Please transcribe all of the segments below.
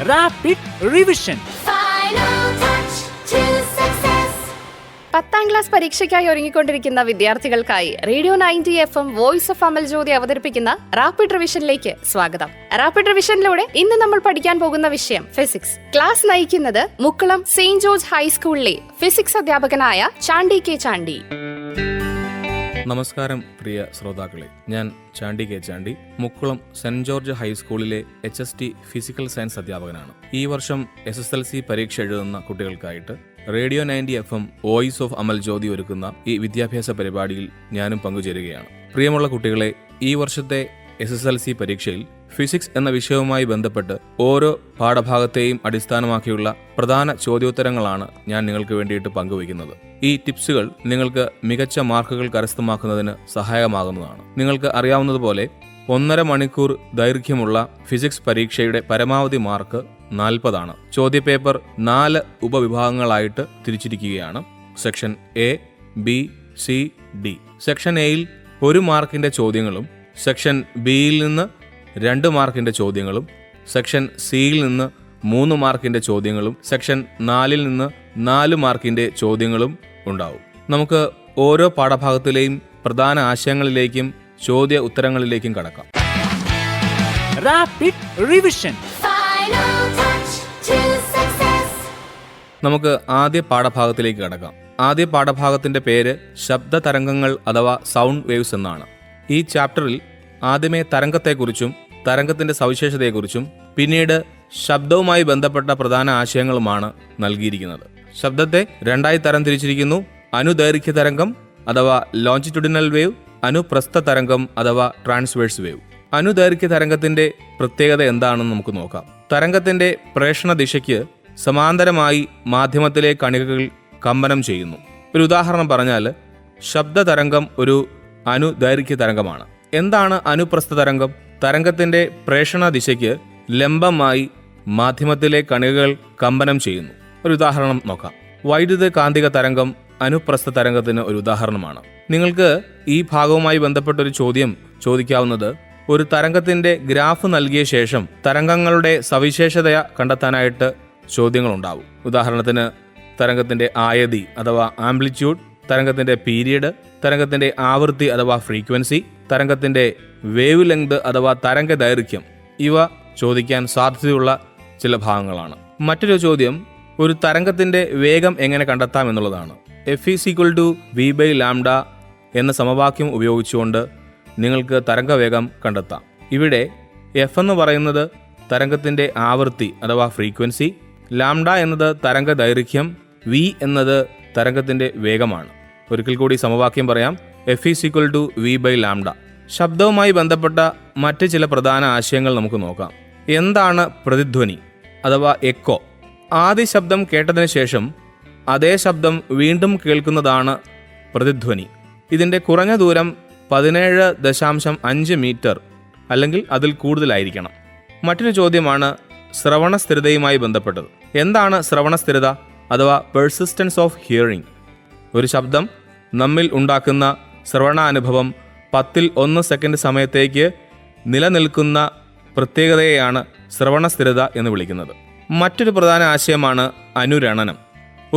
Rapid Revision. 10ാം class പരീക്ഷയ്ക്കായി ഒരുങ്ങിക്കൊണ്ടിരിക്കുന്ന വിദ്യാർത്ഥികൾക്കായി radio 90 FM voice of Amal ജ്യോതി അവതരിപ്പിക്കുന്ന rapid റിവിഷനിലേക്ക് സ്വാഗതം. റാപ്പിഡ് റിവിഷനിലൂടെ ഇന്ന് നമ്മൾ പഠിക്കാൻ പോകുന്ന വിഷയം ഫിസിക്സ്. ക്ലാസ് നയിക്കുന്നത് മുക്കുളം സെയിന്റ് ജോർജ് ഹൈസ്കൂളിലെ ഫിസിക്സ് അധ്യാപകനായ ചാണ്ടി കെ ചാണ്ടി. നമസ്കാരം പ്രിയ ശ്രോതാക്കളെ, ഞാൻ Chandy K Chandy, Mukkulam saint George ഹൈസ്കൂളിലെ HST ഫിസിക്കൽ സയൻസ് അധ്യാപകനാണ്. ഈ വർഷം SSLC പരീക്ഷ എഴുതുന്ന കുട്ടികൾക്കായിട്ട് radio 90 FM voice of Amal ജ്യോതി ഒരുക്കുന്ന ഈ വിദ്യാഭ്യാസ പരിപാടിയിൽ ഞാനും പങ്കുചേരുകയാണ്. പ്രിയമുള്ള കുട്ടികളെ, ഈ വർഷത്തെ SSLC പരീക്ഷയിൽ ഫിസിക്സ് എന്ന വിഷയവുമായി ബന്ധപ്പെട്ട് ഓരോ പാഠഭാഗത്തെയും അടിസ്ഥാനമാക്കിയുള്ള പ്രധാന ചോദ്യോത്തരങ്ങളാണ് ഞാൻ നിങ്ങൾക്ക് വേണ്ടിയിട്ട് പങ്കുവയ്ക്കുന്നത്. ഈ ടിപ്സുകൾ നിങ്ങൾക്ക് മികച്ച മാർക്കുകൾ കരസ്ഥമാക്കുന്നതിന് സഹായകമാകുന്നതാണ്. നിങ്ങൾക്ക് അറിയാവുന്നതുപോലെ 1.5 മണിക്കൂർ ദൈർഘ്യമുള്ള ഫിസിക്സ് പരീക്ഷയുടെ പരമാവധി മാർക്ക് 40 ആണ്. ചോദ്യപേപ്പർ 4 ഉപവിഭാഗങ്ങളായിട്ട് തിരിച്ചിരിക്കുകയാണ്. Section A, B, C, D. Section Aയിൽ 1 മാർക്കിന്റെ ചോദ്യങ്ങളും സെക്ഷൻ Bയിൽ നിന്ന് 2 മാർക്കിന്റെ ചോദ്യങ്ങളും സെക്ഷൻ Cയിൽ നിന്ന് 3 മാർക്കിന്റെ ചോദ്യങ്ങളും സെക്ഷൻ 4ൽ നിന്ന് 4 മാർക്കിന്റെ ചോദ്യങ്ങളും ഉണ്ടാവും. നമുക്ക് ഓരോ പാഠഭാഗത്തിലെയും പ്രധാന ആശയങ്ങളിലേക്കും ചോദ്യ ഉത്തരങ്ങളിലേക്കും കടക്കാം. Rapid Revision. നമുക്ക് ആദ്യ പാഠഭാഗത്തിലേക്ക് കടക്കാം. ആദ്യ പാഠഭാഗത്തിന്റെ പേര് ശബ്ദ തരംഗങ്ങൾ അഥവാ സൗണ്ട് വേവ്സ് എന്നാണ്. ഈ ചാപ്റ്ററിൽ ആദ്യമേ തരംഗത്തെക്കുറിച്ചും തരംഗത്തിന്റെ സവിശേഷതയെക്കുറിച്ചും പിന്നീട് ശബ്ദവുമായി ബന്ധപ്പെട്ട പ്രധാന ആശയങ്ങളുമാണ് നൽകിയിരിക്കുന്നത്. ശബ്ദത്തെ 2ആയി തരം തിരിച്ചിരിക്കുന്നു: അനുദൈർഘ്യ തരംഗം അഥവാ ലോഞ്ചിറ്റ്യൂഡിനൽ വേവ്, അനുപ്രസ്ഥ തരംഗം അഥവാ ട്രാൻസ്വേഴ്സ് വേവ്. അനുദൈർഘ്യ തരംഗത്തിന്റെ പ്രത്യേകത എന്താണെന്ന് നമുക്ക് നോക്കാം. തരംഗത്തിന്റെ പ്രേഷണ ദിശയ്ക്ക് സമാന്തരമായി മാധ്യമത്തിലെ കണികകൾ കമ്പനം ചെയ്യുന്നു. ഒരു ഉദാഹരണം പറഞ്ഞാൽ, ശബ്ദ തരംഗം ഒരു അനുദൈർഘ്യ തരംഗമാണ്. എന്താണ് അനുപ്രസ്ഥ തരംഗം? തരംഗത്തിന്റെ പ്രേഷണ ദിശയ്ക്ക് ലംബമായി മാധ്യമത്തിലെ കണികകൾ കമ്പനം ചെയ്യുന്നു. ഒരു ഉദാഹരണം നോക്കാം. വൈദ്യുത കാന്തിക തരംഗം അനുപ്രസ്ഥ തരംഗത്തിന് ഒരു ഉദാഹരണമാണ്. നിങ്ങൾക്ക് ഈ ഭാഗവുമായി ബന്ധപ്പെട്ടൊരു ചോദ്യം ചോദിക്കാവുന്നത്, ഒരു തരംഗത്തിന്റെ ഗ്രാഫ് നൽകിയ ശേഷം തരംഗങ്ങളുടെ സവിശേഷത കണ്ടെത്താനായിട്ട് ചോദ്യങ്ങളുണ്ടാവും. ഉദാഹരണത്തിന് തരംഗത്തിന്റെ ആയതി അഥവാ ആംപ്ലിറ്റ്യൂഡ്, തരംഗത്തിന്റെ പീരിയഡ്, തരംഗത്തിന്റെ ആവൃത്തി അഥവാ ഫ്രീക്വൻസി, തരംഗത്തിന്റെ വേവ് ലെങ്ത് അഥവാ തരംഗ ദൈർഘ്യം, ഇവ ചോദിക്കാൻ സാധ്യതയുള്ള ചില ഭാഗങ്ങളാണ്. മറ്റൊരു ചോദ്യം ഒരു തരംഗത്തിന്റെ വേഗം എങ്ങനെ കണ്ടെത്താം എന്നുള്ളതാണ്. F=v/λ എന്ന സമവാക്യം ഉപയോഗിച്ചുകൊണ്ട് നിങ്ങൾക്ക് തരംഗവേഗം കണ്ടെത്താം. ഇവിടെ F എന്ന് പറയുന്നത് തരംഗത്തിന്റെ ആവൃത്തി അഥവാ ഫ്രീക്വൻസി, ലാംഡ എന്നത് തരംഗ ദൈർഘ്യം, v എന്നത് തരംഗത്തിന്റെ വേഗമാണ്. ഒരിക്കൽ കൂടി സമവാക്യം പറയാം: F=v/λ. ശബ്ദവുമായി ബന്ധപ്പെട്ട മറ്റ് ചില പ്രധാന ആശയങ്ങൾ നമുക്ക് നോക്കാം. എന്താണ് പ്രതിധ്വനി അഥവാ എക്കോ? ആദ്യ ശബ്ദം കേട്ടതിന് ശേഷം അതേ ശബ്ദം വീണ്ടും കേൾക്കുന്നതാണ് പ്രതിധ്വനി. ഇതിൻ്റെ കുറഞ്ഞ ദൂരം 17.5 മീറ്റർ അല്ലെങ്കിൽ അതിൽ കൂടുതലായിരിക്കണം. മറ്റൊരു ചോദ്യമാണ് ശ്രവണ സ്ഥിരതയുമായി ബന്ധപ്പെട്ടത്. എന്താണ് ശ്രവണ സ്ഥിരത അഥവാ പെർസിസ്റ്റൻസ് ഓഫ് ഹിയറിംഗ്? ഒരു ശബ്ദം നമ്മിൽ ഉണ്ടാക്കുന്ന ശ്രവണാനുഭവം 10ൽ 1 സെക്കൻഡ് സമയത്തേക്ക് നിലനിൽക്കുന്ന പ്രത്യേകതയെയാണ് ശ്രവണ സ്ഥിരത എന്ന് വിളിക്കുന്നത്. മറ്റൊരു പ്രധാന ആശയമാണ് അനുരണനം.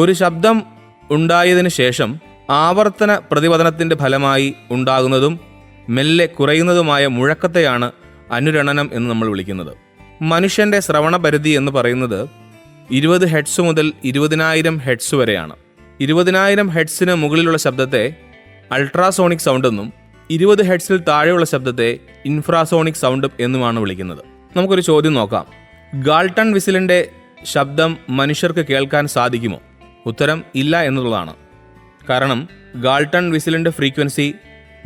ഒരു ശബ്ദം ഉണ്ടായതിനു ശേഷം ആവർത്തന പ്രതിപതനത്തിൻ്റെ ഫലമായി ഉണ്ടാകുന്നതും മെല്ലെ കുറയുന്നതുമായ മുഴക്കത്തെയാണ് അനുരണനം എന്ന് നമ്മൾ വിളിക്കുന്നത്. മനുഷ്യൻ്റെ ശ്രവണ പരിധി എന്ന് പറയുന്നത് 20 ഹെഡ്സ് മുതൽ 20,000 ഹെഡ്സ് വരെയാണ്. 20,000 ഹെഡ്സിന് മുകളിലുള്ള ശബ്ദത്തെ അൾട്രാസോണിക് സൗണ്ട് എന്നും 20 ഹെഡ്സിൽ താഴെയുള്ള ശബ്ദത്തെ ഇൻഫ്രാസോണിക് സൗണ്ട് എന്നുമാണ് വിളിക്കുന്നത്. നമുക്കൊരു ചോദ്യം നോക്കാം. ഗാൾട്ടൺ വിസിലിൻ്റെ ശബ്ദം മനുഷ്യർക്ക് കേൾക്കാൻ സാധിക്കുമോ? ഉത്തരം ഇല്ല എന്നുള്ളതാണ്. കാരണം ഗാൾട്ടൺ വിസിലിൻ്റെ ഫ്രീക്വൻസി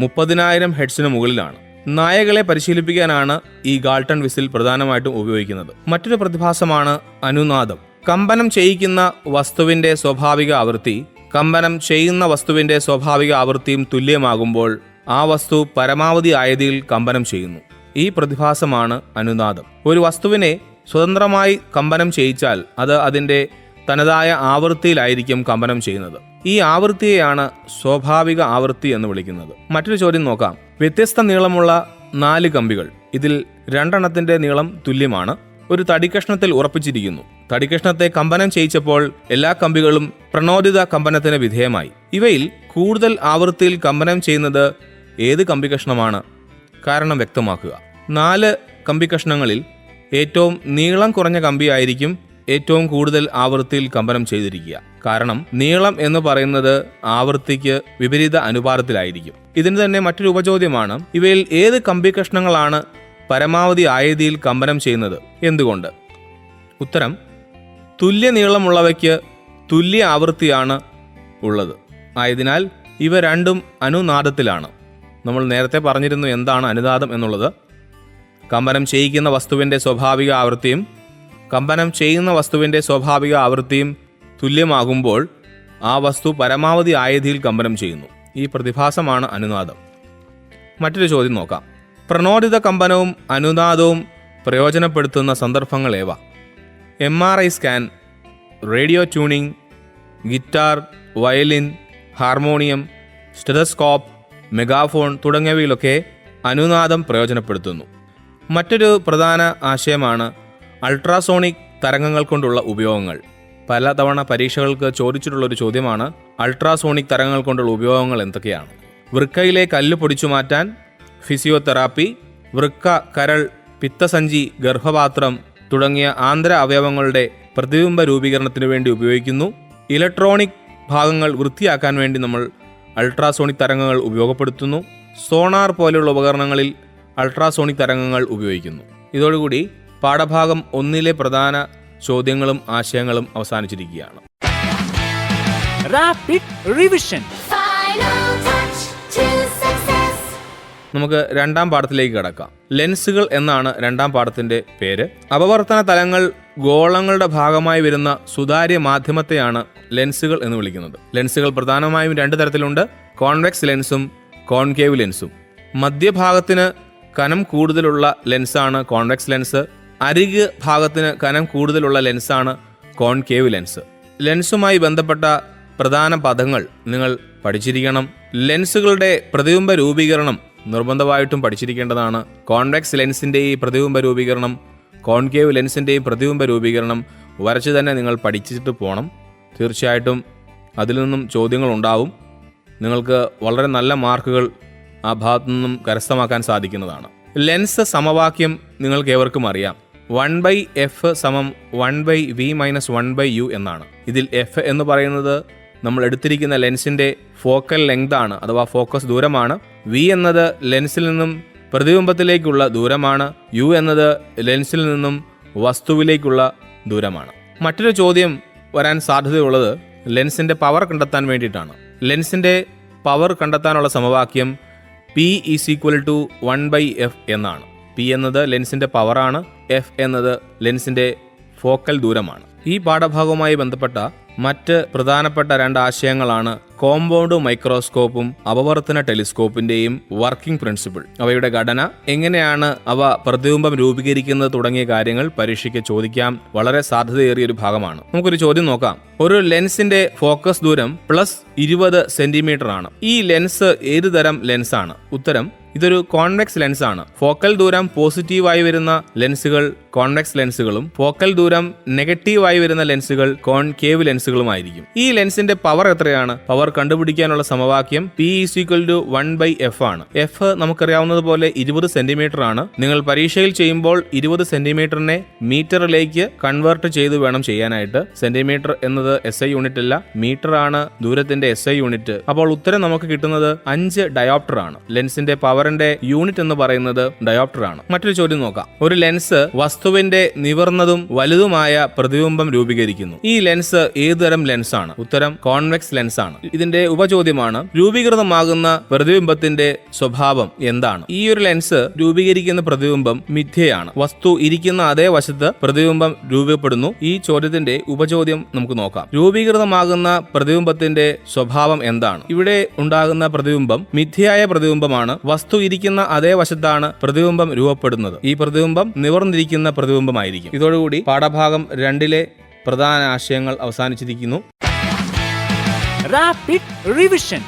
30,000 ഹെഡ്സിന് മുകളിലാണ്. നായകളെ പരിശീലിപ്പിക്കാനാണ് ഈ ഗാൾട്ടൺ വിസിൽ പ്രധാനമായിട്ടും ഉപയോഗിക്കുന്നത്. മറ്റൊരു പ്രതിഭാസമാണ് അനുനാദം. കമ്പനം ചെയ്യിക്കുന്ന വസ്തുവിൻ്റെ സ്വാഭാവിക ആവൃത്തി കമ്പനം ചെയ്യുന്ന വസ്തുവിൻ്റെ സ്വാഭാവിക ആവൃത്തിയും തുല്യമാകുമ്പോൾ ആ വസ്തു പരമാവധി ആയതിയിൽ കമ്പനം ചെയ്യുന്നു. ഈ പ്രതിഭാസമാണ് അനുനാദം. ഒരു വസ്തുവിനെ സ്വതന്ത്രമായി കമ്പനം ചെയ്യിച്ചാൽ അത് അതിൻ്റെ തനതായ ആവൃത്തിയിലായിരിക്കും കമ്പനം ചെയ്യുന്നത്. ഈ ആവൃത്തിയെയാണ് സ്വാഭാവിക ആവൃത്തി എന്ന് വിളിക്കുന്നത്. മറ്റൊരു ചോദ്യം നോക്കാം. വ്യത്യസ്ത നീളമുള്ള 4 കമ്പികൾ, ഇതിൽ 2 എണ്ണത്തിന്റെ നീളം തുല്യമാണ്. ഒരു തടിക്കഷ്ണത്തിൽ ഉറപ്പിച്ചിരിക്കുന്നു. തടിക്കഷ്ണത്തെ കമ്പനം ചെയ്യിച്ചപ്പോൾ എല്ലാ കമ്പികളും പ്രണോദിത കമ്പനത്തിന് വിധേയമായി. ഇവയിൽ കൂടുതൽ ആവൃത്തിയിൽ കമ്പനം ചെയ്യുന്നത് ഏത് കമ്പിക്കഷ്ണമാണ്? കാരണം വ്യക്തമാക്കുക. 4 കമ്പിക്കഷ്ണങ്ങളിൽ ഏറ്റവും നീളം കുറഞ്ഞ കമ്പിയായിരിക്കും ഏറ്റവും കൂടുതൽ ആവൃത്തിയിൽ കമ്പനം ചെയ്തിരിക്കുക. കാരണം നീളം എന്ന് പറയുന്നത് ആവൃത്തിക്ക് വിപരീത അനുപാതത്തിലായിരിക്കും. ഇതിന് തന്നെ മറ്റൊരു ഉപചോദ്യമാണ്, ഇവയിൽ ഏത് കമ്പിക്കഷ്ണങ്ങളാണ് പരമാവധി ആയതിയിൽ കമ്പനം ചെയ്യുന്നത്? എന്തുകൊണ്ട്? ഉത്തരം, തുല്യ നീളമുള്ളവയ്ക്ക് തുല്യ ആവൃത്തിയാണ് ഉള്ളത്. ആയതിനാൽ ഇവ രണ്ടും അനുനാദത്തിലാണ്. നമ്മൾ നേരത്തെ പറഞ്ഞിരുന്നു എന്താണ് അനുനാദം എന്നുള്ളത്. കമ്പനം ചെയ്യിക്കുന്ന വസ്തുവിൻ്റെ സ്വാഭാവിക ആവൃത്തിയും കമ്പനം ചെയ്യുന്ന വസ്തുവിൻ്റെ സ്വാഭാവിക ആവൃത്തിയും തുല്യമാകുമ്പോൾ ആ വസ്തു പരമാവധി ആയതിയിൽ കമ്പനം ചെയ്യുന്നു. ഈ പ്രതിഭാസമാണ് അനുനാദം. മറ്റൊരു ചോദ്യം നോക്കാം. പ്രണോദിത കമ്പനവും അനുനാദവും പ്രയോജനപ്പെടുത്തുന്ന സന്ദർഭങ്ങൾ ഏവ? MRI scan, radio tuning, guitar, violin, harmonium, stethoscope, megaphone തുടങ്ങിയവയിലൊക്കെ അനുനാദം പ്രയോജനപ്പെടുത്തുന്നു. മറ്റൊരു പ്രധാന ആശയമാണ് അൾട്രാസോണിക് തരംഗങ്ങൾ കൊണ്ടുള്ള ഉപയോഗങ്ങൾ. പലതവണ പരീക്ഷകൾക്ക് ചോദിച്ചിട്ടുള്ളൊരു ചോദ്യമാണ് അൾട്രാസോണിക് തരംഗങ്ങൾ കൊണ്ടുള്ള ഉപയോഗങ്ങൾ എന്തൊക്കെയാണ്? വൃക്കയിലെ കല്ല് പൊടിച്ചു മാറ്റാൻ, ഫിസിയോതെറാപ്പി, വൃക്ക, കരൾ, പിത്തസഞ്ചി, ഗർഭപാത്രം തുടങ്ങിയ ആന്തര അവയവങ്ങളുടെ പ്രതിബിംബ രൂപീകരണത്തിന് വേണ്ടി ഉപയോഗിക്കുന്നു. ഇലക്ട്രോണിക് ഭാഗങ്ങൾ വൃത്തിയാക്കാൻ വേണ്ടി നമ്മൾ അൾട്രാസോണിക് തരംഗങ്ങൾ ഉപയോഗപ്പെടുത്തുന്നു. സോണാർ പോലെയുള്ള ഉപകരണങ്ങളിൽ അൾട്രാസോണിക് തരംഗങ്ങൾ ഉപയോഗിക്കുന്നു. ഇതോടുകൂടി പാഠഭാഗം 1 പ്രധാന ചോദ്യങ്ങളും ആശയങ്ങളും അവസാനിച്ചിരിക്കുകയാണ്. Rapid revision. നമുക്ക് 2ാം പാഠത്തിലേക്ക് കടക്കാം. ലെൻസുകൾ എന്നാണ് 2ാം പാഠത്തിന്റെ പേര്. അപവർത്തന തലങ്ങൾ ഗോളങ്ങളുടെ ഭാഗമായി വരുന്ന സുതാര്യ മാധ്യമത്തെയാണ് ലെൻസുകൾ എന്ന് വിളിക്കുന്നത്. ലെൻസുകൾ പ്രധാനമായും 2 തരത്തിലുണ്ട്: കോൺവെക്സ് ലെൻസും കോൺകേവ് ലെൻസും. മധ്യഭാഗത്തിന് കനം കൂടുതലുള്ള ലെൻസാണ് കോൺവെക്സ് ലെൻസ്. അരിക് ഭാഗത്തിന് കനം കൂടുതലുള്ള ലെൻസാണ് കോൺകേവ് ലെൻസ്. ലെൻസുമായി ബന്ധപ്പെട്ട പ്രധാന പദങ്ങൾ നിങ്ങൾ പഠിച്ചിരിക്കണം. ലെൻസുകളുടെ പ്രതിബിംബ രൂപീകരണം നിർബന്ധമായിട്ടും പഠിച്ചിരിക്കേണ്ടതാണ്. കോൺവെക്സ് ലെൻസിൻ്റെയും പ്രതിബിംബ രൂപീകരണം, കോൺകേവ് ലെൻസിൻ്റെയും പ്രതിബിംബ രൂപീകരണം വരച്ച് തന്നെ നിങ്ങൾ പഠിച്ചിട്ട് പോകണം. തീർച്ചയായിട്ടും അതിൽ നിന്നും ചോദ്യങ്ങൾ ഉണ്ടാവും. നിങ്ങൾക്ക് വളരെ നല്ല മാർക്കുകൾ ആ ഭാഗത്തു നിന്നും കരസ്ഥമാക്കാൻ സാധിക്കുന്നതാണ്. ലെൻസ് സമവാക്യം നിങ്ങൾക്ക് ഏവർക്കും അറിയാം. 1/f = 1/v-1/u എന്നാണ്. ഇതിൽ f എന്ന് പറയുന്നത് നമ്മൾ എടുത്തിരിക്കുന്ന ലെൻസിൻ്റെ ഫോക്കൽ ലെങ്ത് ആണ്, അഥവാ ഫോക്കസ് ദൂരമാണ്. v എന്നത് ലെൻസിൽ നിന്നും പ്രതിബിംബത്തിലേക്കുള്ള ദൂരമാണ്. u എന്നത് ലെൻസിൽ നിന്നും വസ്തുവിലേക്കുള്ള ദൂരമാണ്. മറ്റൊരു ചോദ്യം വരാൻ സാധ്യതയുള്ളത് ലെൻസിൻ്റെ പവർ കണ്ടെത്താൻ വേണ്ടിയിട്ടാണ്. ലെൻസിൻ്റെ പവർ കണ്ടെത്താനുള്ള സമവാക്യം P = 1/f എന്നാണ്. P എന്നത് ലെൻസിൻ്റെ പവറാണ്, f എന്നത് ലെൻസിൻ്റെ ഫോക്കൽ ദൂരമാണ്. ഈ പാഠഭാഗവുമായി ബന്ധപ്പെട്ട മറ്റ് പ്രധാനപ്പെട്ട 2 ആശയങ്ങളാണ് കോമ്പൗണ്ട് മൈക്രോസ്കോപ്പും അപവർത്തന ടെലിസ്കോപ്പിന്റെയും വർക്കിംഗ് പ്രിൻസിപ്പിൾ. അവയുടെ ഘടന, എങ്ങനെയാണ് അവ പ്രതിബിംബം രൂപീകരിക്കുന്നത് തുടങ്ങിയ കാര്യങ്ങൾ പരീക്ഷയ്ക്ക് ചോദിക്കാം. വളരെ സാധ്യതയേറിയ ഒരു ഭാഗമാണ്. നമുക്കൊരു ചോദ്യം നോക്കാം. ഒരു ലെൻസിന്റെ ഫോക്കസ് ദൂരം +20 സെന്റിമീറ്റർ ആണ്. ഈ ലെൻസ് ഏത് തരം ലെൻസാണ്? ഉത്തരം, ഇതൊരു കോൺവെക്സ് ലെൻസ് ആണ്. ഫോക്കൽ ദൂരം പോസിറ്റീവായി വരുന്ന ലെൻസുകൾ കോൺവെക്സ് ലെൻസുകളും ഫോക്കൽ ദൂരം നെഗറ്റീവായി വരുന്ന ലെൻസുകൾ കോൺകേവ് ലെൻസുകളുമായിരിക്കും. ഈ ലെൻസിന്റെ പവർ എത്രയാണ്? പവർ കണ്ടുപിടിക്കാനുള്ള സമവാക്യം P = 1/f ആണ്. f നമുക്കറിയാവുന്നതുപോലെ 20 സെന്റിമീറ്റർ ആണ്. നിങ്ങൾ പരീക്ഷയിൽ ചെയ്യുമ്പോൾ 20 സെന്റിമീറ്ററിനെ മീറ്ററിലേക്ക് കൺവേർട്ട് ചെയ്ത് വേണം ചെയ്യാനായിട്ട്. സെന്റിമീറ്റർ എന്നത് SI യൂണിറ്റ് അല്ല, മീറ്റർ ആണ് ദൂരത്തിന്റെ SI യൂണിറ്റ്. അപ്പോൾ ഉത്തരം നമുക്ക് കിട്ടുന്നത് 5 ഡയോപ്റ്റർ ആണ്. ലെൻസിന്റെ പവറിന്റെ യൂണിറ്റ് എന്ന് പറയുന്നത് ഡയോപ്റ്റർ ആണ്. മറ്റൊരു ചോദ്യം നോക്കാം. ഒരു ലെൻസ് വസ്തുവിന്റെ നിവർന്നതും വലുതുമായ പ്രതിബിംബം രൂപീകരിക്കുന്നു. ഈ ലെൻസ് ഏതുതരം ലെൻസ് ആണ്? ഉത്തരം, കോൺവെക്സ് ലെൻസ് ആണ്. ഇതിന്റെ ഉപചോദ്യമാണ്, രൂപീകൃതമാകുന്ന പ്രതിബിംബത്തിന്റെ സ്വഭാവം എന്താണ്? ഈ ഒരു ലെൻസ് രൂപീകരിക്കുന്ന പ്രതിബിംബം മിഥ്യയാണ്. വസ്തു ഇരിക്കുന്ന അതേ വശത്ത് പ്രതിബിംബം രൂപപ്പെടുന്നു. ഈ ചോദ്യത്തിന്റെ ഉപചോദ്യം നമുക്ക് നോക്കാം. രൂപീകൃതമാകുന്ന പ്രതിബിംബത്തിന്റെ സ്വഭാവം എന്താണ്? ഇവിടെ ഉണ്ടാകുന്ന പ്രതിബിംബം മിഥ്യയായ പ്രതിബിംബമാണ്. വസ്തു ഇരിക്കുന്ന അതേ വശത്താണ് പ്രതിബിംബം രൂപപ്പെടുന്നത്. ഈ പ്രതിബിംബം നിവർന്നിരിക്കുന്ന പ്രതിബിംബമായിരിക്കും. ഇതോടുകൂടി പാഠഭാഗം 2 പ്രധാന ആശയങ്ങൾ അവസാനിച്ചിരിക്കുന്നു. Rapid revision.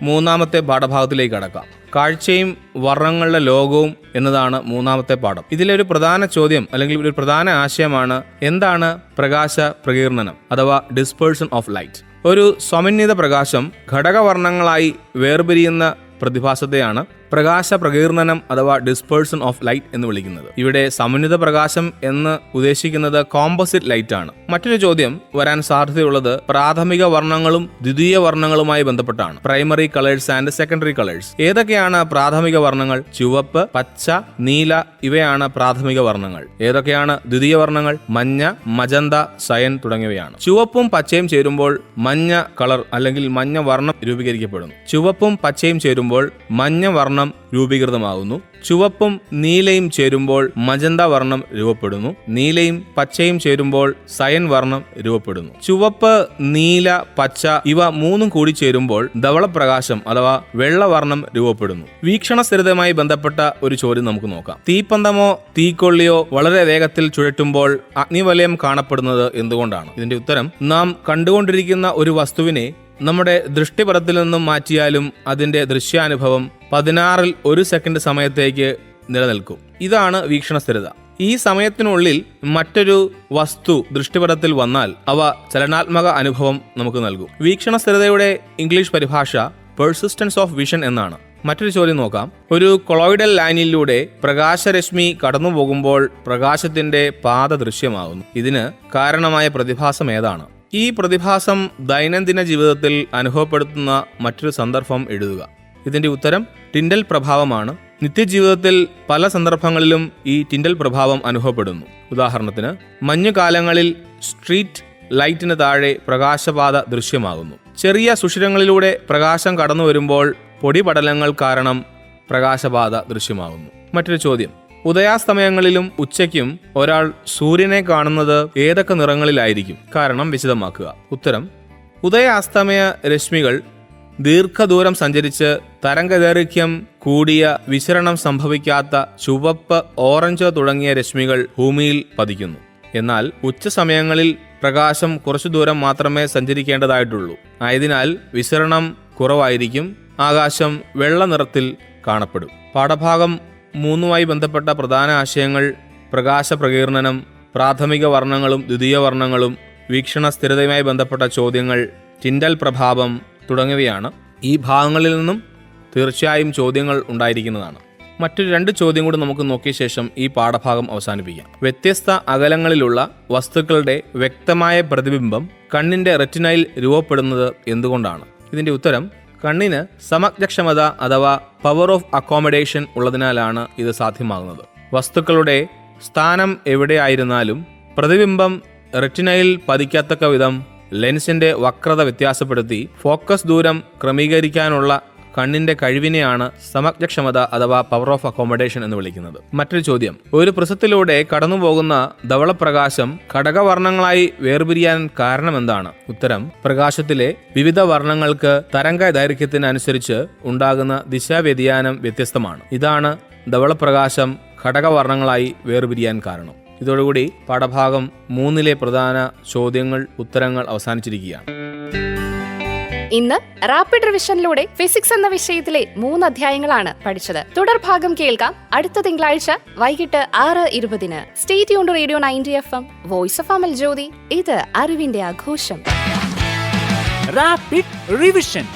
മൂന്നാമത്തെ പാഠഭാഗത്തിലേക്ക് കടക്കാം. കാഴ്ചയും വർണ്ണങ്ങളുടെ ലോകവും എന്നതാണ് മൂന്നാമത്തെ പാഠം. ഇതിലെ ഒരു പ്രധാന ചോദ്യം അല്ലെങ്കിൽ ഒരു പ്രധാന ആശയമാണ് എന്താണ് പ്രകാശ പ്രകീർണനം അഥവാ ഡിസ്പേഴ്സൺ ഓഫ് ലൈറ്റ്. ഒരു സമന്വിത പ്രകാശം ഘടകവർണ്ണങ്ങളായി വേർപിരിയുന്ന പ്രതിഭാസത്തെയാണ് പ്രകാശ പ്രകീർണനം അഥവാ ഡിസ്പേഴ്സൺ ഓഫ് ലൈറ്റ് എന്ന് വിളിക്കുന്നത്. ഇവിടെ സമന്വിത പ്രകാശം എന്ന് ഉദ്ദേശിക്കുന്നത് കോമ്പോസിറ്റ് ലൈറ്റ് ആണ്. മറ്റൊരു ചോദ്യം വരാൻ സാധ്യതയുള്ളത് പ്രാഥമിക വർണ്ണങ്ങളും ദ്വിതീയ വർണ്ണങ്ങളുമായി ബന്ധപ്പെട്ടാണ്. Primary colours and secondary colours. ഏതൊക്കെയാണ് പ്രാഥമിക വർണ്ണങ്ങൾ? ചുവപ്പ്, പച്ച, നീല ഇവയാണ് പ്രാഥമിക വർണ്ണങ്ങൾ. ഏതൊക്കെയാണ് ദ്വിതീയ വർണ്ണങ്ങൾ? മഞ്ഞ, മജന്ത, സയൻ തുടങ്ങിയവയാണ്. ചുവപ്പും പച്ചയും ചേരുമ്പോൾ മഞ്ഞ കളർ അല്ലെങ്കിൽ മഞ്ഞ വർണ്ണം രൂപീകരിക്കപ്പെടുന്നു. ചുവപ്പും പച്ചയും ചേരുമ്പോൾ മഞ്ഞ വർണ്ണം രൂപീകൃതമാകുന്നു. ചുവപ്പും നീലയും ചേരുമ്പോൾ മജന്ത വർണ്ണം രൂപപ്പെടുന്നു. നീലയും പച്ചയും ചേരുമ്പോൾ സയൻ വർണ്ണം രൂപപ്പെടുന്നു. ചുവപ്പ്, നീല, പച്ച ഇവ മൂന്നും കൂടി ചേരുമ്പോൾ ധവളപ്രകാശം അഥവാ വെള്ളവർണ്ണം രൂപപ്പെടുന്നു. വീക്ഷണ സ്ഥിരതയുമായി ബന്ധപ്പെട്ട ഒരു ചോദ്യം നമുക്ക് നോക്കാം. തീപ്പന്തമോ തീക്കൊള്ളിയോ വളരെ വേഗത്തിൽ ചുഴറ്റുമ്പോൾ അഗ്നിവലയം കാണപ്പെടുന്നത് എന്തുകൊണ്ടാണ്? ഇതിന്റെ ഉത്തരം, നാം കണ്ടുകൊണ്ടിരിക്കുന്ന ഒരു വസ്തുവിനെ നമ്മുടെ ദൃഷ്ടിപഥത്തിൽ നിന്നും മാറ്റിയാലും അതിന്റെ ദൃശ്യാനുഭവം 16 1 സെക്കൻഡ് സമയത്തേക്ക് നിലനിൽക്കും. ഇതാണ് വീക്ഷണ സ്ഥിരത. ഈ സമയത്തിനുള്ളിൽ മറ്റൊരു വസ്തു ദൃഷ്ടിപഥത്തിൽ വന്നാൽ അവ ചലനാത്മക അനുഭവം നമുക്ക് നൽകും. വീക്ഷണ സ്ഥിരതയുടെ ഇംഗ്ലീഷ് പരിഭാഷ പെർസിസ്റ്റൻസ് ഓഫ് വിഷൻ എന്നാണ്. മറ്റൊരു ചോദ്യം നോക്കാം. ഒരു കൊളോയിഡൽ ലൈനിലൂടെ പ്രകാശരശ്മി കടന്നു പോകുമ്പോൾ പ്രകാശത്തിന്റെ പാത ദൃശ്യമാകുന്നു. ഇതിന് കാരണമായ പ്രതിഭാസം ഏതാണ്? ഈ പ്രതിഭാസം ദൈനംദിന ജീവിതത്തിൽ അനുഭവപ്പെടുത്തുന്ന മറ്റൊരു സന്ദർഭം എഴുതുക. ഇതിന്റെ ഉത്തരം ടിൻഡൽ പ്രഭാവമാണ്. നിത്യജീവിതത്തിൽ പല സന്ദർഭങ്ങളിലും ഈ ടിൻഡൽ പ്രഭാവം അനുഭവപ്പെടുന്നു. ഉദാഹരണത്തിന്, മഞ്ഞുകാലങ്ങളിൽ സ്ട്രീറ്റ് ലൈറ്റിന് താഴെ പ്രകാശപാത ദൃശ്യമാകുന്നു. ചെറിയ സുഷിരങ്ങളിലൂടെ പ്രകാശം കടന്നു വരുമ്പോൾ പൊടിപടലങ്ങൾ കാരണം പ്രകാശപാത ദൃശ്യമാകുന്നു. മറ്റൊരു ചോദ്യം, ഉദയാസ്തമയങ്ങളിലും ഉച്ചയ്ക്കും ഒരാൾ സൂര്യനെ കാണുന്നത് ഏതൊക്കെ നിറങ്ങളിലായിരിക്കും? കാരണം വിശദമാക്കുക. ഉത്തരം, ഉദയാസ്തമയ രശ്മികൾ ദീർഘദൂരം സഞ്ചരിച്ച് തരംഗദൈർഘ്യം കൂടിയ വിസരണം സംഭവിക്കാത്ത ചുവപ്പ്, ഓറഞ്ച് തുടങ്ങിയ രശ്മികൾ ഭൂമിയിൽ പതിക്കുന്നു. എന്നാൽ ഉച്ച സമയങ്ങളിൽ പ്രകാശം കുറച്ചു ദൂരം മാത്രമേ സഞ്ചരിക്കേണ്ടതായിട്ടുള്ളൂ. ആയതിനാൽ വിസരണം കുറവായിരിക്കും. ആകാശം വെള്ള നിറത്തിൽ കാണപ്പെടും. പാഠഭാഗം 3 ബന്ധപ്പെട്ട പ്രധാന ആശയങ്ങൾ പ്രകാശ പ്രകീർണനം, പ്രാഥമിക വർണ്ണങ്ങളും ദ്വിതീയ വർണ്ണങ്ങളും, വീക്ഷണ സ്ഥിരതയുമായി ബന്ധപ്പെട്ട ചോദ്യങ്ങൾ, ടിൻഡൽ പ്രഭാവം തുടങ്ങിയവയാണ്. ഈ ഭാഗങ്ങളിൽ നിന്നും തീർച്ചയായും ചോദ്യങ്ങൾ ഉണ്ടായിരിക്കുന്നതാണ്. മറ്റൊരു 2 ചോദ്യം കൂടി നമുക്ക് നോക്കിയ ശേഷം ഈ പാഠഭാഗം അവസാനിപ്പിക്കാം. വ്യത്യസ്ത അകലങ്ങളിലുള്ള വസ്തുക്കളുടെ വ്യക്തമായ പ്രതിബിംബം കണ്ണിന്റെ റെറ്റിനയിൽ രൂപപ്പെടുന്നത് എന്തുകൊണ്ടാണ്? ഇതിന്റെ ഉത്തരം, കണ്ണിന് സമജ്ഞക്ഷമത അഥവാ പവർ ഓഫ് അക്കോമഡേഷൻ ഉള്ളതിനാലാണ് ഇത് സാധ്യമാകുന്നത്. വസ്തുക്കളുടെ സ്ഥാനം എവിടെയായിരുന്നാലും പ്രതിബിംബം റെറ്റിനയിൽ പതിക്കത്തക്ക വിധം ലെൻസിന്റെ വക്രത വ്യത്യാസപ്പെടുത്തി ഫോക്കസ് ദൂരം ക്രമീകരിക്കാനുള്ള കണ്ണിന്റെ കഴിവിനെയാണ് സമജ്ഞക്ഷമത അഥവാ പവർ ഓഫ് അക്കോമഡേഷൻ എന്ന് വിളിക്കുന്നത്. മറ്റൊരു ചോദ്യം, ഒരു പ്രിസത്തിലൂടെ കടന്നുപോകുന്ന ധവളപ്രകാശം ഘടകവർണ്ണങ്ങളായി വേർപിരിയാൻ കാരണം എന്താണ്? ഉത്തരം, പ്രകാശത്തിലെ വിവിധ വർണ്ണങ്ങൾക്ക് തരംഗ ദൈർഘ്യത്തിനനുസരിച്ച് ഉണ്ടാകുന്ന ദിശാവ്യതിയാനം വ്യത്യസ്തമാണ്. ഇതാണ് ധവളപ്രകാശം ഘടകവർണ്ണങ്ങളായി വേർപിരിയാൻ കാരണം. ഇതോടുകൂടി പാഠഭാഗം 3 പ്രധാന ചോദ്യങ്ങൾ, ഉത്തരങ്ങൾ അവസാനിച്ചിരിക്കുകയാണ്. ഇന്ന് റാപ്പിഡ് റിവിഷനിലൂടെ ഫിസിക്സ് എന്ന വിഷയത്തിലെ 3 അധ്യായങ്ങളാണ് പഠിച്ചത്. തുടർഭാഗം കേൾക്കാം അടുത്ത തിങ്കളാഴ്ച വൈകിട്ട് 6:20. Stay tuned radio 90 FM, voice of Amal Jyothi. ഇത് അറിവിന്റെ ആഘോഷം. Rapid revision.